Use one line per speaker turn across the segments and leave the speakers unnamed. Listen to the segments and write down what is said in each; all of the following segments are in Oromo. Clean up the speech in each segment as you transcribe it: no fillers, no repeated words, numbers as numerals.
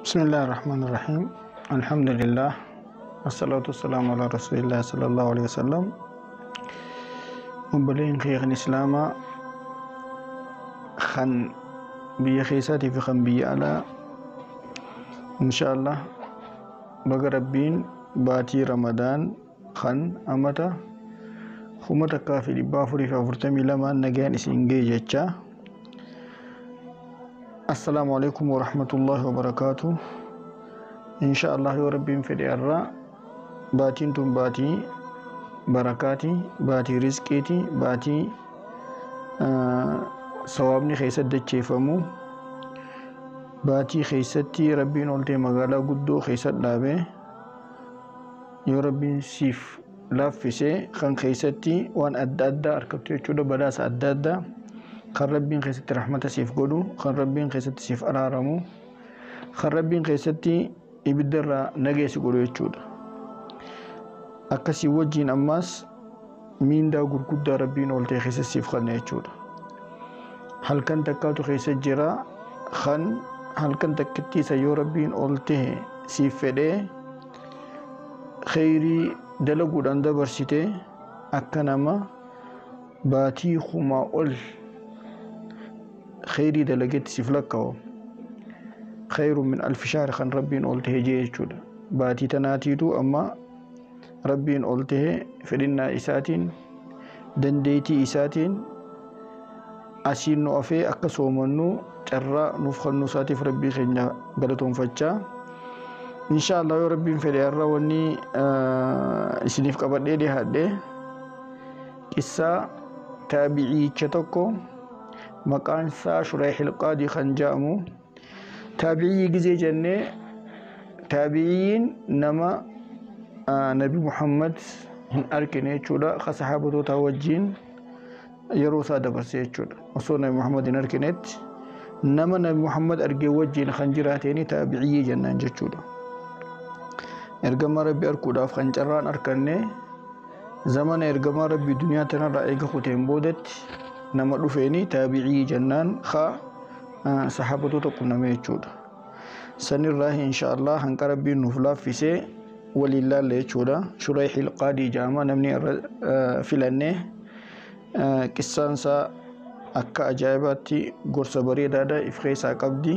بسم الله الرحمن الرحيم. الحمد لله والصلاة والسلام على رسول الله صلى الله عليه وسلم. مبلين خير الإسلام خن بيخيساتي في خن بي على إن شاء الله بقربين باتي رمضان خن أمتا خمتا كافي بافوري فافرتمي لما نجان إسنجي جتشا. السلام عليكم ورحمة الله وبركاته. إن شاء الله يا ربي في الرا باتين تم باتي بركاتي باتي رزقيتي باتي صوابني خيسد دچيفمو باتي خيستي ربي نولتي مغالا قدو خيسد لابي يا ربي سيف لافسي خان خيستي وان أدادا أركبتو يچودا بداس أدادا خان ربين خيستي رحمة سيف قدو خان ربين خيستي سيف أرارمو خان ربين خيستي إبدر نجيس قدو يچودا أكسي وجين أماس مين دا قد ربين ولتي خيستي سيف خان يچودا هل كان تكاتو خيست جرا خان هل كان تكتي سيو ربين ولتي سيف فده خيري دلقو داندا برسيته أكنما باتي خما أول خيري دلقيت سفلكو خير من 1000 شهر خان ربين قلته جيشود باتي تناتيتو أما ربين قلته فلنا إساتين دنديتي إساتين أسين نوفي أكسو منو ترى نفخن نساتي في ربي خينا قلتهم فتشا إن شاء الله يا ربي في الأرى وني إسنيف كبر دي هذا قصة تابعي كتوكو مكان سا شريح القاضي خنجامو تابعي جزي جنة تابعين نما نبي محمد هن أركنه شودا خصحابته توجين يروسا دبرسي شودا وصول نبي محمد هن أركنت نما نبي محمد أرجع وجين خنجراتيني تابعي جنة جشودا إرجما ربي أركودا خنجران أركنه زمان إرجما ربي دنيا تنا رأيك ختم بودت nama dhufeeni taabi'ii jannaan kha sahabatu tokko nama jechuudha sanirraa inshallah hanqa rabbiin nuuf laaffisee walillaalle jechuudha shurayhil qaadii jaama namni filanne qissaansa akka ajaa'ibaatti gorsa bareedaadha if keessaa qabdi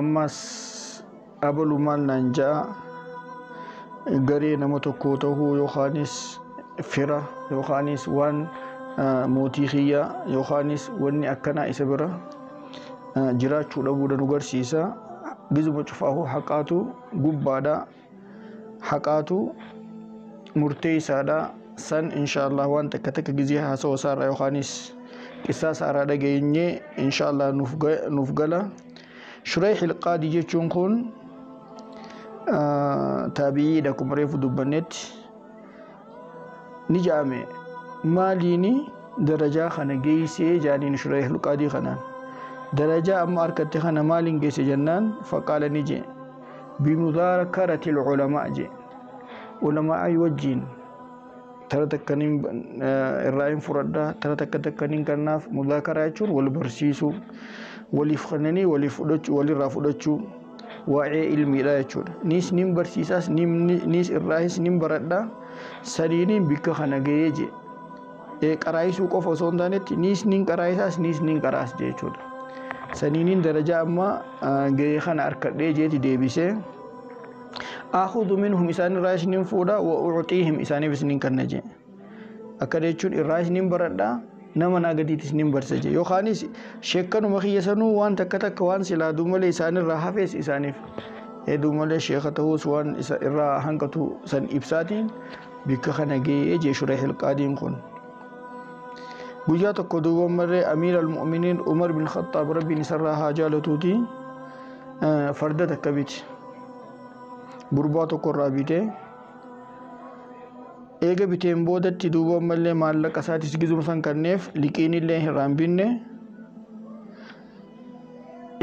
ammas abalu maal naan ja'a garee nama tokko ta'uu yookaanis fira yookaanis waan mootii xiyya yookaanis wanni akkana isa bira jiraachuu dhabuudha nu garsiisa gizuma cufaahu haqaatu gubbaadha haqaatu murtee isaadha san inshallah waan takka takka gizii haasawaa isaarraa yookaanis qissaa isaarraa dhageenyee inshallah nuuf gala shurayhil qaadii jechuun kun taabi'iidha akkuma reefu dubbannetti ni jaame ماليني درجة خنا جيسي جانين شريح القاضي خنا درجة أما أركت خنا مالين جيسي جنان فقال نجي بمذاكرة العلماء جي علماء يوجين ترى تكنين الرأي فردا ترى تكنين كناف مذاكرة يشور والبرسيسو ولفخنني ولفدش ولرافدشو وعي علمي لا يشور نيس نيم برسيساس نيس الرئيس نيم بردا سريني بك خنا جيجي qaraayisu qofa osoo hin taanetti niisniin qaraayisaas niisniin qaraas jechuudha saniiniin darajaa amma gahee kana harkadhee jeeti deebisee akhudhu minhum isaan irraa isiniin fuudha wa ucxiihim isaaniif isiniin kanna jee akka jechuun irraa isiniin baradha nama naa gadiitti isiniin barsa jee yookaanis sheekkanuma kiyya sanuu waan takka takka waan silaaduu malee isaan irraa hafees isaaniif hedduu malee sheeka ta'uus waan irraa hanqatu san ibsaatiin bikka kana gahee jee shurayhil qaadiin kun بجات قدوة مرة أمير المؤمنين عمر بن الخطاب ربي نسرها جالتوتي فردة كبيت برباطو قرابيته إيجا بيتين بودت تدوبة مرة مالك أساتي سجزم سان كنف لكين الله رامبينه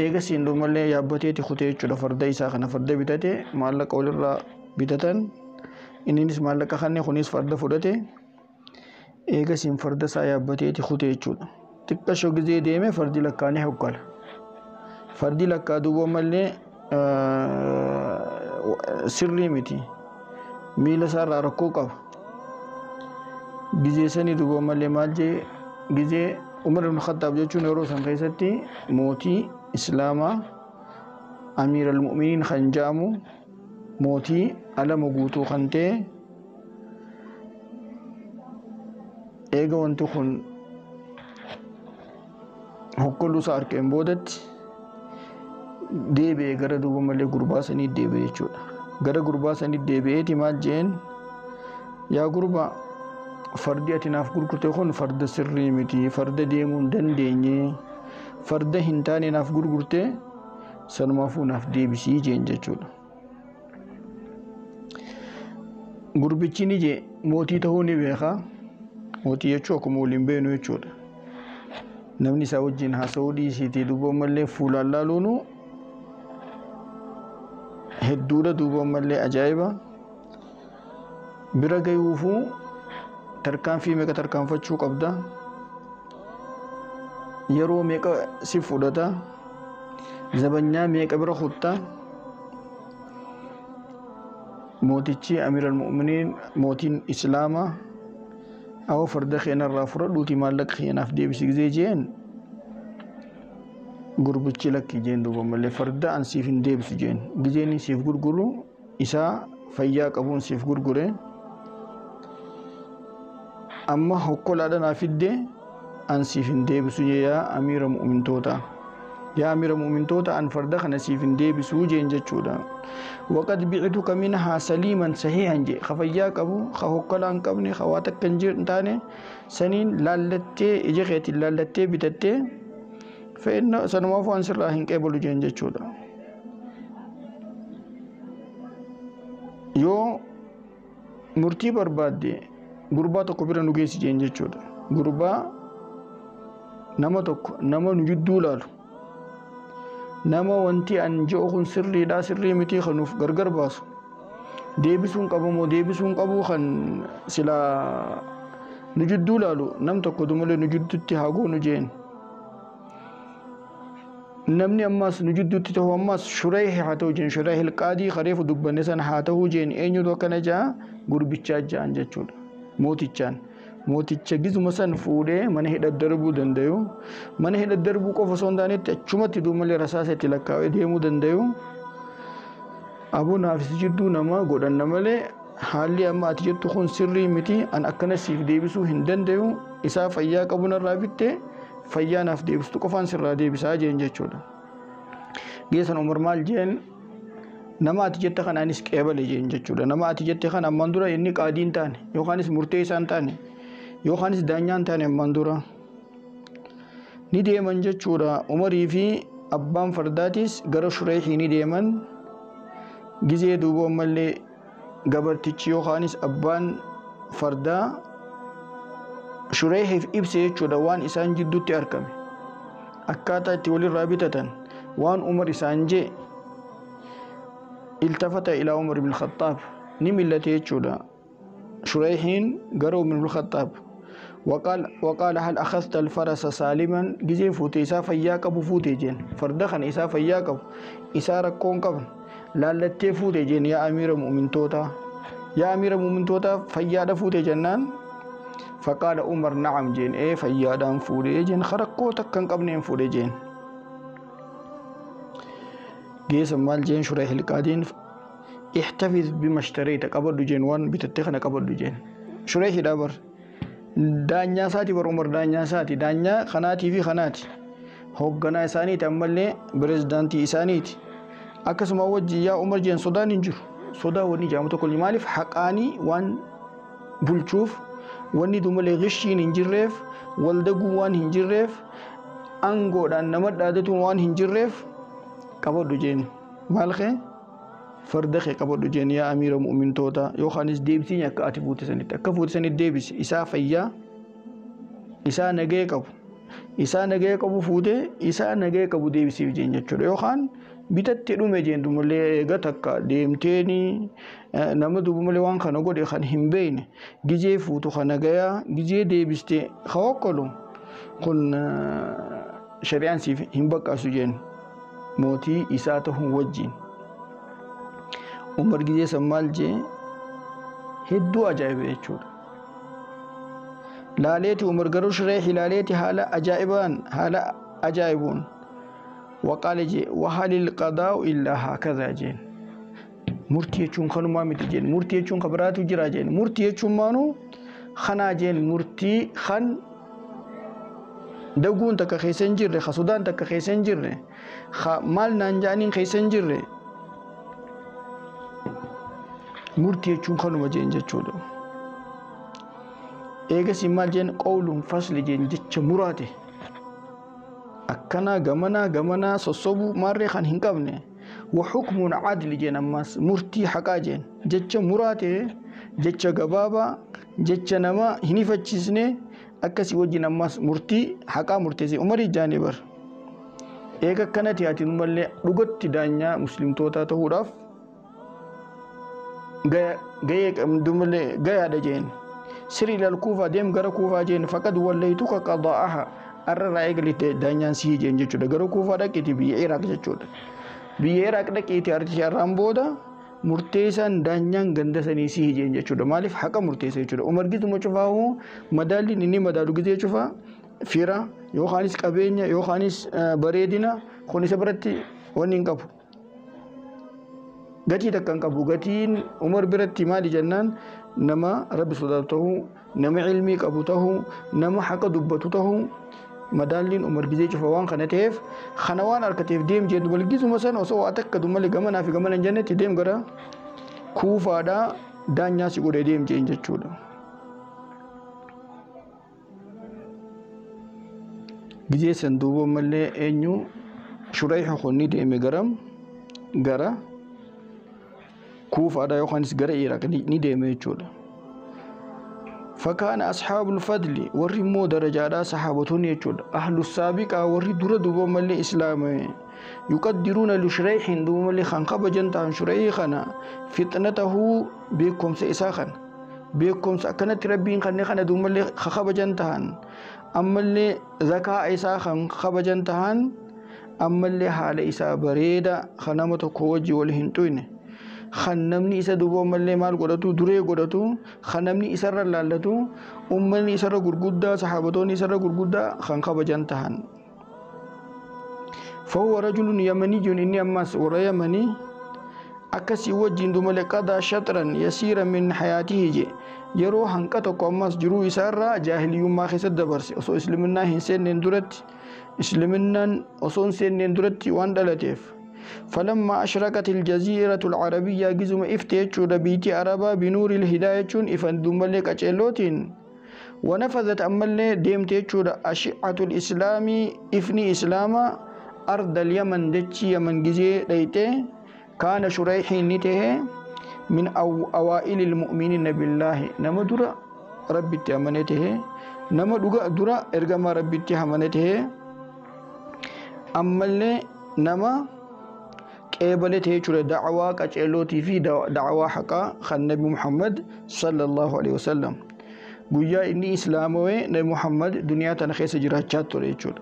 إيجا سيندو مرة يابتي تخطي چولا فردة إساخنا فردة بيتته مالك أول را بيتتن إنينس مالك خاني خونيس فردة فردته إيجا سين فرد سايا بتيتي خطي يجود تكشو جزء ديمه فرد لكانه وكل فردي لك دوبو ملي سري متي ميلا سار ركوكا جزء سني دوبو ملي مالجي جزء عمر بن الخطاب جتشون يروسن خيستي موتي إسلاما أمير المؤمنين خنجامو موتي على مغوتو خنتي إيجا وانتو خن هكولو سار كمبودت deebi'ee gara duuba malee gurbaa sanii deebi'ee jechuudha. Gara gurbaa sanii deebi'eeti maal jeen yaa gurbaa fardi ati naaf gurgurte kun farda sirrii miti, farda deemuu hin dandeenye, farda hin taane naaf gurgurte sanumaafuu naaf deebisii jeen jechuudha. Gurbichi ni jee mootii ta'uu ni beekaa. Mootii jechuu akkuma waliin beenu jechuudha. Namni isaa wajjin haasa'uu dhiisiitii duuba malee fuulaan laaluunu hedduudha duuba malee ajaa'iba. Bira gayuufuu tarkaanfii meeqa tarkaanfachuu qabda? Yeroo meeqa si fudhata? Zabanyaa meeqa bira kutta? Mootichi Amiral Mu'miniin mootiin Islaamaa أو فرد خينا الرافورة دوتي مالك خينا في ديبس جين غرب تشلك جين دوبا مالي فرد أن سيفين ديبس جين جيني سيف غرغرو إسا فياك أبون سيف غرغره أما هكول هذا نافد أن سيفين ديبس يا أمير المؤمنين توتا يا أمير المؤمنين توتا أن فرد خنا سيفين ديبس جين جتشودا وقد بعتك منها سليما صحيحا جي خفياك أبو خهوكلان كبني خواتك كنجر انتاني سنين لالتي إجيخيتي لالتي بتتي فإن سنوافو أنسر راهن كيبولو جين جتشودا يو مرتي برباد دي غربا تكو بيرا نوغيسي جين جتشودا غربا نما تكو نما نجدو لالو nama wanti an ji'u kun sirriidha sirrii miti kanuuf gargar baasu deebisuun qabamoo deebisuun qabu kan sila nu jidduu laalu nam tokko dumalee nu jidduutti haa goonu jeen namni ammaas nu jidduutti ta'u ammaas Shurayh haa ta'u jeen Shurayh al-Qaadii kareefu dubbanne san haa ta'u jeen eenyutu akkana jaa gurbichaa jaan jechuudha mootichaan mooticha gizuma san fuudhee mana hidha darbuu dandayu mana hidha darbuu qofa osoo hin taanetti achumatti duumalee rasaasetti lakkaa'ee deemuu dandayu abuun haafis jidduu nama godhanna malee haalli amma ati jettu kun sirrii miti an akkana siif deebisuu hin dandayu isaa fayyaa qabu narraa bitte fayyaa naaf deebistu qofaan sirraa deebisaa jeen jechuudha. Geessan Umar maal jeen nama ati jette kanaanis qeebale jeen jechuudha. Nama ati jette kana ammaan dura inni qaadii hin taane yookaanis murtee isaa hin taane yookaanis daanyaan taane ammaan dura ni deeman jechuudha. Umarii fi abbaan fardaatis gara Shurayhii ni deeman gizee duuba ammallee gabartichi yookaanis abbaan fardaa Shurayhiif ibse jechuudha waan isaan jidduutti argame akkaataa itti walirraa bitatan waan Umar isaan jee iltafata ilaa Umar ibn Khattaab ni millate jechuudha. Shurayhiin gara Umar ibn Khattaab وقال هل أخذت الفرس سالما جزء فوتي إسا فياك أبو فوتي جين فردخن إسا فياك أبو إسا ركون قبل لا لتي فوتي جين يا أمير المؤمنين توتا يا أمير المؤمنين توتا فيادا فوتي جنان فقال عمر نعم جين إيه فيادا فوتي جين خرقو تكن قبل فوتي جين جيس مال جين شريح القادين احتفظ بما اشتريت قبل جين وان بتتخن قبل جين شريح دابر daanyaa isaati bar Umar daanyaa isaati daanyaa kanaatii fi kanaati hoogganaa isaaniiti ammallee pirezidaantii isaaniiti akkasuma wajji yaa Umar jeen sodaan hin jiru sodaa wanni jaamu tokko maaliif haqaanii waan bulchuuf wanni dumalee gishiin hin jirreef waldaguu waan hin jirreef aangoodhaan nama dhaadatuun waan hin jirreef qabadhu jeen maalqee farda kee qabadhu jeen yaa amiira mu'mintoota yookaanis deebisiin akka ati fuutisanitti akka fuutisanitti deebisi isaa fayyaa isaa nagee qabu fuutee isaa nagee qabu deebisiif jeen jechuudha yookaan bitatti dhume jeen dumalee eega takka deemteeni nama dumalee waan kana godhe kan hin beekne gizee fuutu kana gayaa gizee deebiste hawakkolu kun shari'aan siif hin baqqaasu jeen موتي إساته وجين عمر جزي سمال جي هدو أجائب يجود لاليتي عمر قرر شريح لاليتي حالا أجائبان حالا أجائبون وقال جي وهل القضاء إلا هكذا جين مرتي يجون خنو ما متجين مرتي يجون خبراتو جرا جين مرتي يجون مانو خنا جين مرتي خن دغون تك خيسن جيره خسودان تك خيسن جيره مال نانجانين خيسن جيره مرتي يجون خنو ما جين جچودو ايغا سيمال جين قول فصل جين جچ مراته أكنا جمنا صصبو مرة خان هنكمنه وحكم عادل جين أماس مرتي حقا جين جتش مراته جتش جبابا جتش نما هني فتشسنه أكسي وجين أماس مرتي حقا مرتزي عمري جانبر إيجا كانت ياتي نملة لغت تدانيا مسلم توتا تهوراف جاي دملة جاي هذا جين سري للكوفة ديم غرا كوفة جين فقد وليتك قضاءها arra eegalite daanyaan sii jeen jechuudha garuu kuufaa dhaqeeti biyya Iraaq jechuudha biyya Iraaq dhaqeeti artisharraan booda murteessan daanyaan ganda sanii sii jeen jechuudha maaliif haqa murteessa jechuudha Umar gizuma cufaahu madaalliin inni madaalu gizee cufa fira yookaanis qabeenya yookaanis bareedina kun isa biratti wanni hin qabu gatii takka hin qabu gatiin Umar biratti maali jennaan nama rabbi sodaatu ta'uu nama ilmii qabu ta'uu nama haqa dubbatu ta'uu madaalliin Umar gizee cufa waan kana ta'eef kana waan harkateef deem jedhu walgizuma sana osoo waa takka dummalee gamanaa fi gamana hin jennetti deem gara kuufaadhaa daanyaa si godhee deem jeen jechuudha. Gizee san duuba mallee eenyu Shurayh khonni deeme gara kuufaadhaa yookaanis gara Iraaq ni deeme jechuudha. فكان أصحاب الفضل ورمو درجات صحابتون يجود أهل السابقة وري دور دوبا ملي إسلام يقدرون لشريح دوبا ملي خنقب جنتان شريخنا فتنته بكم سيساخن بكم سأكنت ربين خنقنا دوبا ملي خخب جنتان أما اللي زكاة إساخن خب جنتان أما اللي حال إسا بريدة خنامة كوجي والهنتوين خنمني إسا دوبا ملي مال قدتو دري قدتو خنمني إسا رلالتو أمني إسا رقرقودا صحابتوني إسا رقرقودا خنقب جنتهن فهو رجل يمني جن إني أماس ورا يمني أكسي وجين دوما لقضى شطرا يسيرا من حياته جي يرو هنكتو قماس جرو إسارة جاهلي ما خسد دبرسي أصو إسلامنا هنسين نندرت إسلامنا أصو نسين نندرت واندلتيف فلما أشركت الجزيرة العربية جزم إفتيتشو بيتي عربا بنور الهداية إفندم لك أجلوتين ونفذت أمل ديمتيتشو أشعة الإسلام إفني إسلاما أرض اليمن دتشي يمن جزي ليته كان شريح نته من أوائل المؤمنين بالله نما درا ربي تأمنته نما درا إرجم ربي تأمنته أمل نما قبلت هيجر دعوة كأجلوتي في دعوة حقا خن نبي محمد صلى الله عليه وسلم بويا إني إسلامه نبي محمد دنيا تنخيس جرات شاتور هيجر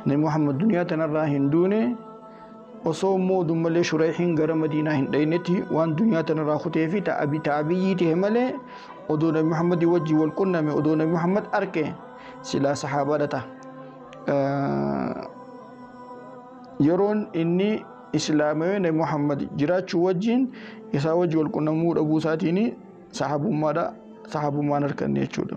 نبي محمد دنيا تنرى هندونه وصومو دملة شريحين غير مدينة هندينتي وان دنيا تنرى خطيفي تابي تهمله ودو نبي محمد يوجي والكنا من ودو نبي محمد أركه سلا صحابته يرون إني إسلامي نبي محمد جرات وجين يساوج والكنمور أبو ساتيني صحاب ما نركن يجود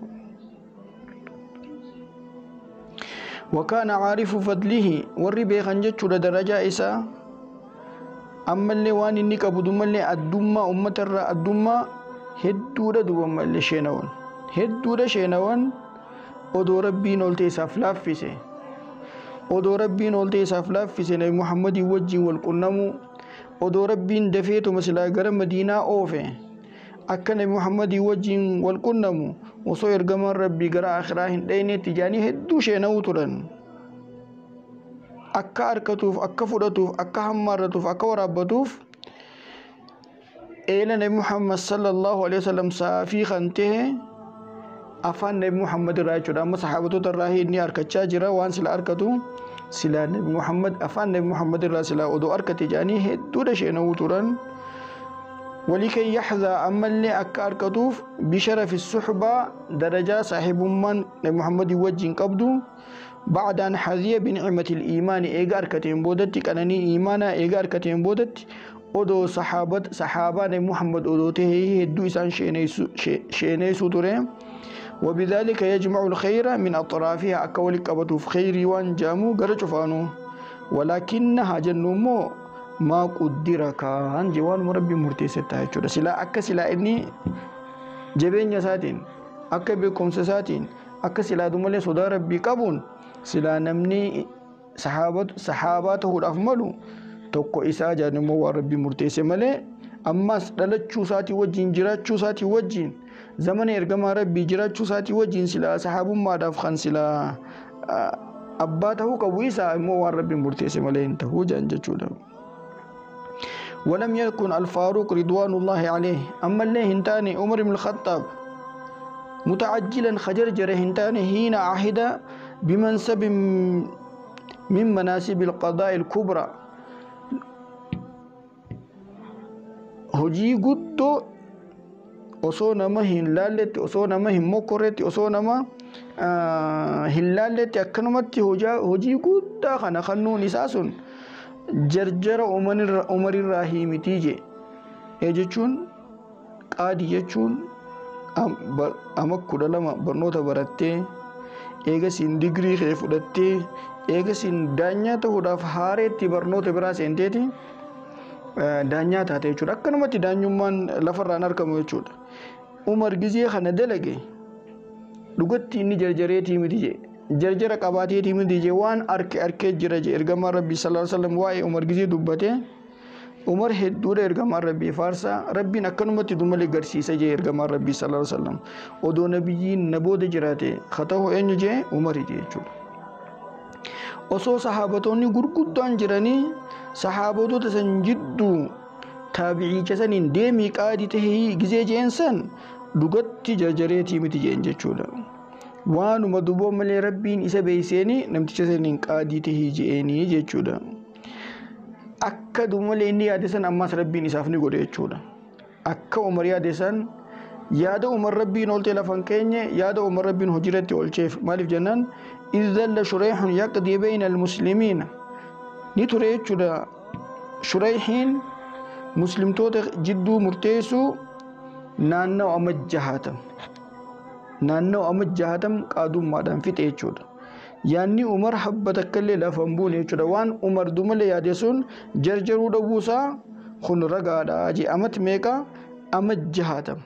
وكان عارف فضله والربي خنجت درجة إسا أما اللي وان إني كبدوم اللي الدمة أمة الرا الدمة هدورة دوم اللي شينون هدورة شينون ودو ربي نولتي سافلاف فيسه ودو ربي نولتي سافلاف فيسه نبي محمد يوجي والقنمو ودو ربي دفيتو مثلا غرم مدينة أوفه أكن نبي محمد يوجي والقنمو وصير جمر ربي غرا آخراهن ديني تجاني هدو شينو ترن أكا أركتوف أكا فرطوف أكا همارتوف أكا ورابطوف إلى نبي محمد صلى الله عليه وسلم سافي خنته أفان نبي محمد راجع أما صحابته تراهي إني أركتشا جرا وانسل أركتو سلا نبي محمد أفان نبي محمد الرسول ودو أركت جاني هدو دشينا وتران ولكي يحظى أما اللي أكاركتوف بشرف الصحبة درجة صاحب من نبي محمد وجه قبضو بعد أن حظي بنعمة الإيمان إيجار كتيم بودت كأنني إيمانا إيجار كتيم بودت أدو صحابة نبي محمد أدو تهي هدو إسان شيني سوتورين وبذلك يجمع الخير من أطرافها أكولك أبطو في خير وان جامو قرشفانو ولكنها جنمو ما قدرك عن جوان مربي مرتيسة تايشورا سلا أكا سلا إني جبين يساتين أكا بكم سساتين أكا سلا دمالي صدا ربي قبون سلا نمني صحاباته الأفملو توقو إسا جانمو وربي مرتيسة ملي أما دلتشو ساتي وجين جراتشو ساتي وجين زمن إرقام ربي جراتشو ساتي وجين سلا صحاب ما دافخان سلا أباته كويسا مو وربي مرتيسة ملي انتهو جانجتشو ده ولم يكن الفاروق رضوان الله عليه أما اللي هنتاني عمر بن الخطاب متعجلا خجرجر هنتاني هنا عهد بمنصب من مناسب القضاء الكبرى هجي قدو osoo nama hin laalletti osoo nama hin mokkoretti osoo nama hin laalletti akkanumatti hojii guddaa kana kannuun isaa sun jarjara umarirraa himitii je jechuun qaadii jechuun ama 12 barnoota barattee eegasiin digrii kee fudhattee eegasiin daanyaa ta'uudhaaf haareetti barnoota biraa seenteeti daanyaa taate jechuudha. Akkanumatti daanyummaan lafarraan argamu jechuudha. Umar gizee kana dalage dhugatti inni jarjareetii miti je jarjara qabaateetii miti je waan arkee jira je ergamaa rabbii sallallahu alaihi wasallam waa'ee Umar gizee dubbate Umar hedduudha ergamaa rabbii faarsa rabbiin akkanumatti dumalee garsiisa je ergamaa rabbii sallallahu alaihi wasallam odoo nabiyyiin nabooda jiraate khata'u eenyu je Umar je jechuudha. Osoo sahaabatoonni gurguddaan jiranii sahaabotota san jidduu taabi'icha saniin deemii qaadii tahee gizee jeensan dhugatti jarjareetii miti jeen jechuudha. Waanuma duboo malee rabbiin isa beeyseeni namticha saniin qaadii tahee je'eenii jechuudha. Akka dumalee inni yaade san ammas rabbiin isaaf ni godhe jechuudha. Akka Umar yaade san yaada Umar rabbiin oltee lafan keenye yaada Umar rabbiin hojiirratti olcheef maaliif jennaan izzalla shurayhun yaqdii bayna almuslimiina ni ture jechuudha. Shurayhiin muslimtoota jidduu murteessu naannoo amma jahatam qaadummaadhaan fixe jechuudha. Yaanni Umar habba takkallee lafan buune jechuudha. Waan Umar dumalee yaade sun jarjaruu dhabuusaa kun ragaadha jee amat meeqa amma jahatam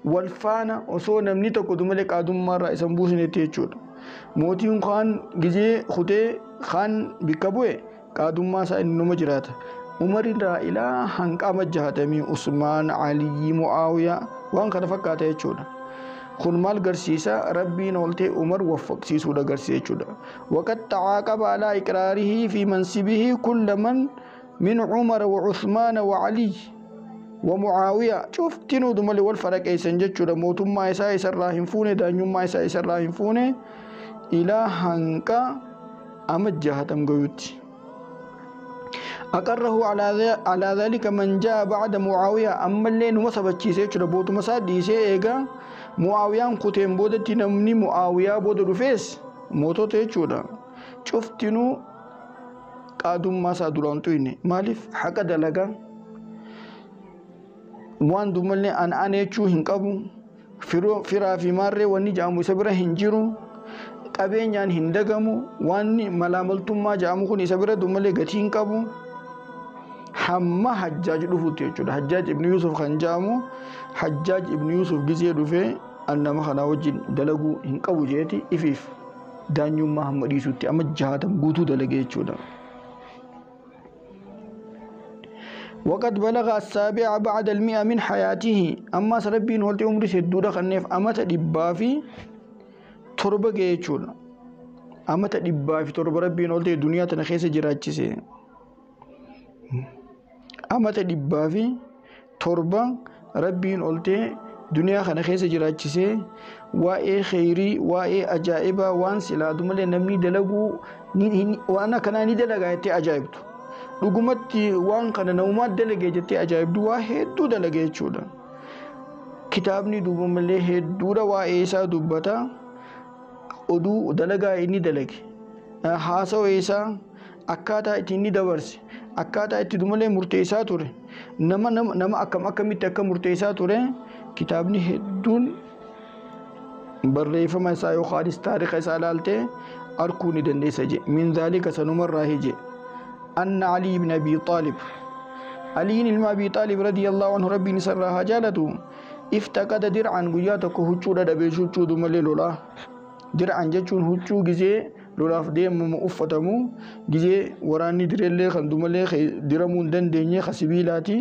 wal faana osoo namni tokko dumalee qaadummaarraa isan buusinetti jechuudha. Mootiin kaan gizee kutee kaan bikka bu'e qaadummaa isaa inni numa jiraata. Umar irraa ilaa hanqa amma jahatamii Usmaan, Aliyyi, Mu'aawiyaa waan kana fakkaata jechuudha. Kun maal garsiisa rabbiin oltee Umar waffaqsiisuudha garsiisa jechuudha. Waqad tacaaqaba alaa iqraarihi fi mansibihi kulla man min Umar wa Usmaan wa Aliyyi wa Mu'aawiyaa cuftinuu dumalee wal faraqeessan jechuudha. Mootummaa isaa isarraa hin fuune daanyummaa isaa isarraa hin fuune ilaa hanqa amma jahatam gayutti. أقره على ذلك من جاء بعد معاوية أما اللي نمسبت شيء شو ربوت مساد ديسه إيجا معاوية كتيم بودة تنمني معاوية بود رفيس موتو تيجودا شفتنو قادم ما سادران تويني مالف حق دلقا وان دملني أن يشو هنكابو فرا في مرة واني جامو سبرا هنجرو qabeenyaan hin dagamu waan malaamaltummaa jaamu kun isa bira dumalee gatii hin qabu hamma Hajjaaj dhufuutti jechuudha. Hajjaaj ibn Yusuf kan jaamu Hajjaaj ibn Yusuf gizee dhufee annama kana wajjin dalaguu hin qabu jeeti ifiif daanyummaa hamma dhiisutti amma jahatam guutuu dalagee jechuudha. وقد بلغ السابع بعد 100 من حياته أما سربين ولت عمري سدودا خنيف أمت دبافي torba ga'ee jechuudha. Amata 100 rabbiin oltee duniyaa tana keessa jiraachise. Amata 100 rabbiin oltee duniyaa kana keessa jiraachise waa'ee khayrii waa'ee ajaa'ibaa waan silaa dumalee namni dalaguu waan akkanaa ni dalagaa jettee ajaa'ibtu. Dhugumatti waan kana namumaa dalagee jettee ajaa'ibdu waa hedduu dalagee jechuudha. Kitaabni duuba malee hedduudha waa'ee isaa dubbata. Oduu dalagaa inni dalage, haasawaa isaa akkaataa itti inni dabarse, akkaataa itti dumalee murteessaa ture, nama akkamitti akka murteessaa ture kitaabni hedduun barreeffama isaa yookaanis taariikha isaa ilaaltee arguu ni dandeessa je. Min dhaalika sanumarraa hije anna Ali ibn Abi Xaalib, Aliin ilma Abi Xaalib radiyallahu anhu rabbiin isarraa haa jaalatu, iftaqada dir'an guyyaa tokko huccuudha dhabee huccuu dumalee lolaa. Dir'an jechuun huccuu gizee lolaaf deemamu uffatamu, gizee waraanni direllee kan dumalee diramuu hin dandeenye ka sibiilaati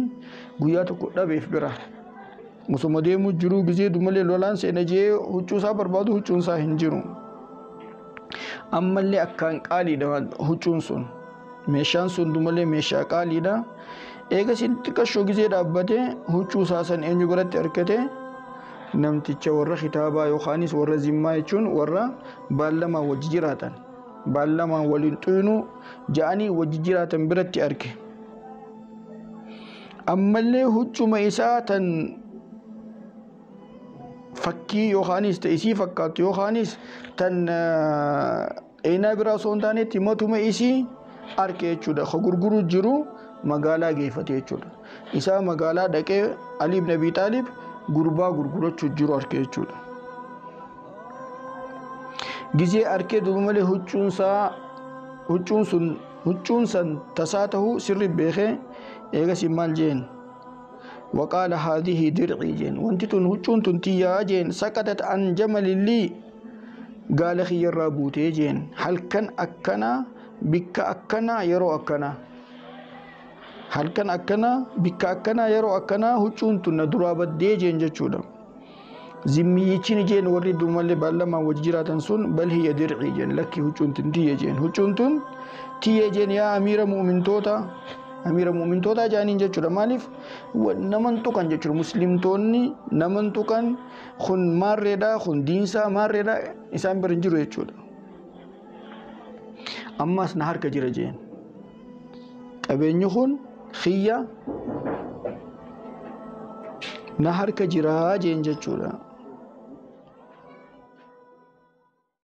guyyaa tokko dhabeef bira. Musuma deemuu jiru gizee dumalee lolaan seena jee huccuu isaa barbaadu huccuun isaa hin jiru. Ammallee akkaan qaaliidha huccuun sun, meeshaan sun dumalee meeshaa qaaliidha. Eega sin xiqqashoo gizee dhaabbate huccuu isaa san eenyu biratti argate? Namticha warra kitaabaa yookaanis warra zimmaa jechuun warra baallamaa wajji jiraatan, baallamaa waliin xuyinuu ja'anii wajji jiraatan biratti arge. Ammallee huccuma isaa tan fakkii yookaanis ta'isii fakkaatu yookaanis tan eenaa biraa osoo hin taanetti matuma isii arge jechuudha. Ka gurguru jiru magaalaa geeffate jechuudha. Isaa magaalaa dhaqee Ali ibn Abi Xaalib gurbaa gurgurachuu jiru arge jechuudha. Gizee arkee duuba malee huccuun san tasaa ta'uu sirri beekee eegas maal jeen waqaala haadhihi dircii jeen wanti tun huccuun tun tiyyaa jeen saqatat an jamalillii gaala kiyyarraa buutee jeen halkan akkanaa bikka akkanaa yeroo akkanaa halkan akkanaa bikka akkanaa yeroo akkanaa huccuun tun na duraa baddee jeen jechuudha. Zimmiyichi ni jeen warri duumallee baallamaan wajji jiraatan sun bal hiya dircii jeen lakki huccuun tun tiyye jeen huccuun tun tiyye jeen yaa amiira mu'mintootaa jaaniin jechuudha. Maaliif naman tuqan jechuudha. Muslimtoonni naman tuqan kun maarreedha kun diinsaa maarreedha isaan bira hin jiru jechuudha. Ammas na harka jira jeen qabeenyi kun khiyya na harka jiraa jeen jechuudha.